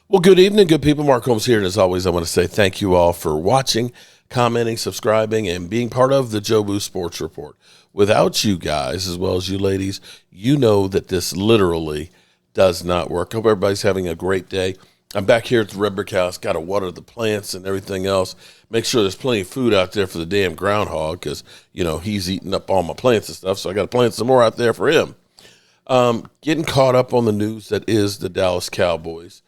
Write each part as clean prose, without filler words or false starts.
Well, good evening, good people. Mark Holmes here, and as always, I want to say thank you all for watching, commenting, subscribing, and being part of the Joe Boo Sports Report. Without you guys, as well as you ladies, you know that this literally does not work. Hope everybody's having a great day. I'm back here at the Red Brick House, got to water the plants and everything else. Make sure there's plenty of food out there for the damn groundhog because, he's eating up all my plants and stuff, so I got to plant some more out there for him. Getting caught up on the news that is the Dallas Cowboys.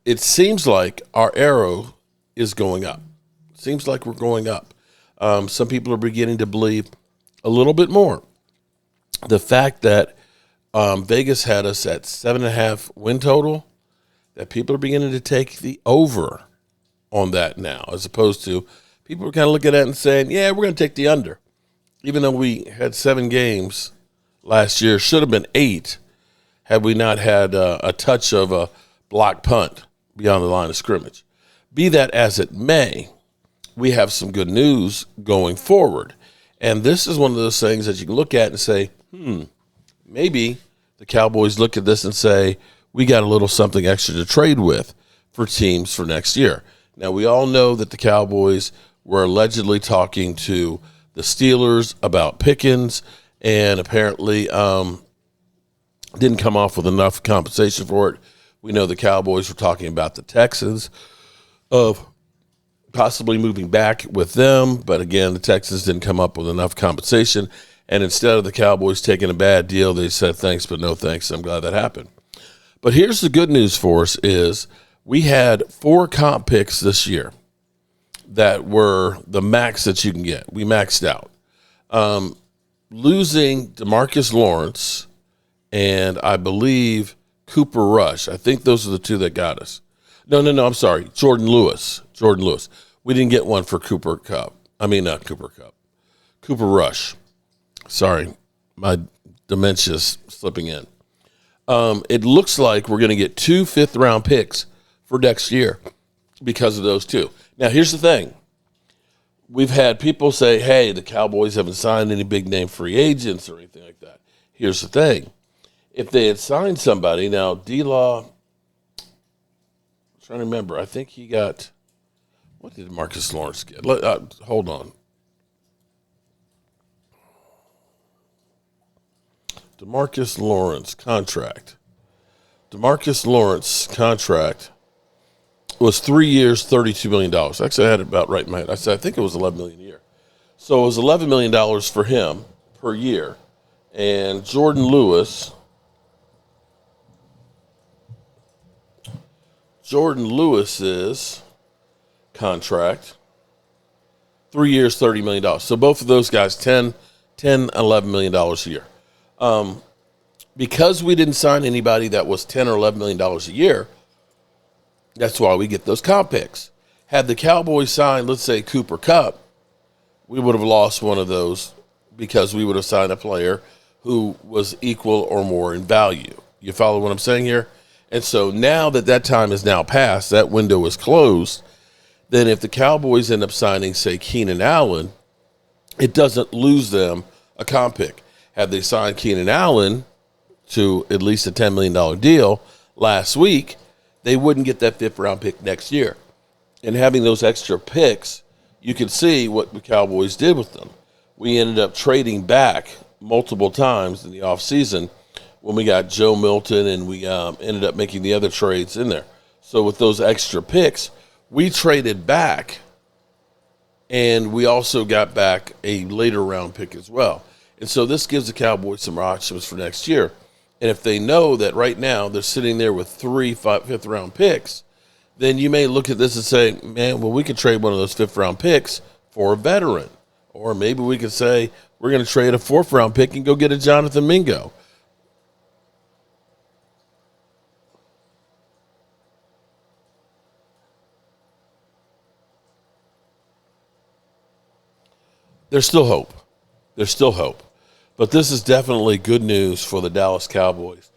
It seems like our arrow is going up. Seems like we're going up. Some people are beginning to believe a little bit more. The fact that Vegas had us at 7.5 win total, that people are beginning to take the over on that now, as opposed to people are kind of looking at it and saying, yeah, we're going to take the under. Even though we had 7 games last year, should have been 8 had we not had a touch of a block punt beyond the line of scrimmage. Be that as it may, we have some good news going forward. And this is one of those things that you can look at and say, maybe the Cowboys look at this and say, we got a little something extra to trade with for teams for next year. Now, we all know that the Cowboys were allegedly talking to the Steelers about Pickens and apparently didn't come off with enough compensation for it. We know the Cowboys were talking about the Texans of possibly moving back with them, but again, the Texans didn't come up with enough compensation, and instead of the Cowboys taking a bad deal, they said thanks but no thanks. I'm glad that happened. But here's the good news for us is we had 4 comp picks this year that were the max that you can get. We maxed out. Losing DeMarcus Lawrence and I believe Cooper Rush. I think those are the 2 that got us. No, I'm sorry. Jordan Lewis. We didn't get one for Cooper Kupp. I mean, not Cooper Kupp. Cooper Rush. Sorry, my dementia's slipping in. It looks like we're going to get 2 fifth-round picks for next year because of those 2. Now, here's the thing. We've had people say, hey, the Cowboys haven't signed any big-name free agents or anything like that. Here's the thing. If they had signed somebody, now D-Law, I'm trying to remember, I think he got, what did Marcus Lawrence get? Hold on. DeMarcus Lawrence contract was 3 years, $32 million. Actually, I had it about right in my head. I think it was $11 million a year. So it was $11 million for him per year. And Jordan Lewis's contract, 3 years, $30 million. So both of those guys, $11 million a year. Because we didn't sign anybody that was $10 or $11 million a year, that's why we get those comp picks. Had the Cowboys signed, let's say, Cooper Kupp, we would have lost one of those because we would have signed a player who was equal or more in value. You follow what I'm saying here? And so now that time is now passed, that window is closed, then if the Cowboys end up signing, say, Keenan Allen, it doesn't lose them a comp pick. Had they signed Keenan Allen to at least a $10 million deal last week, they wouldn't get that 5th-round pick next year. And having those extra picks, you can see what the Cowboys did with them. We ended up trading back multiple times in the offseason when we got Joe Milton and we ended up making the other trades in there. So with those extra picks, we traded back, and we also got back a later round pick as well. And so this gives the Cowboys some options for next year. And if they know that right now they're sitting there with 3 fifth-round picks, then you may look at this and say, man, well, we could trade one of those 5th-round picks for a veteran. Or maybe we could say we're going to trade a 4th-round pick and go get a Jonathan Mingo. There's still hope. But this is definitely good news for the Dallas Cowboys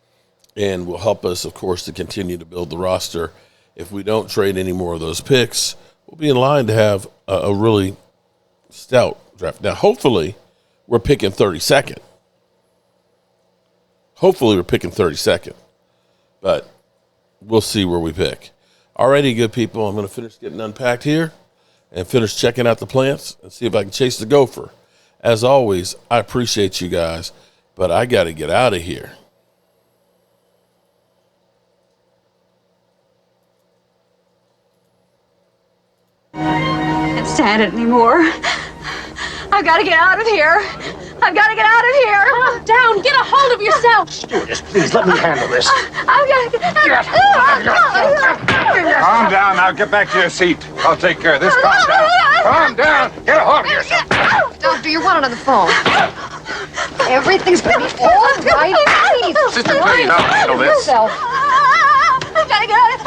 and will help us, of course, to continue to build the roster. If we don't trade any more of those picks, we'll be in line to have a really stout draft. Now, hopefully, we're picking 32nd. But we'll see where we pick. Alrighty, good people. I'm going to finish getting unpacked here and finish checking out the plants and see if I can chase the gopher. As always, I appreciate you guys, but I got to get out of here. I can't stand it anymore. I've got to get out of here. I've got to get out of here. Calm down. Get a hold of yourself. Stewardess, please let me handle this. I've got to get Calm down now. Get back to your seat. I'll take care of this. Calm down. Calm down. Get a hold of yourself. Doctor, you're wanted on the phone. Everything's going to be all right. Please. Sister, please, I'll handle this. Yourself. I've got to get out of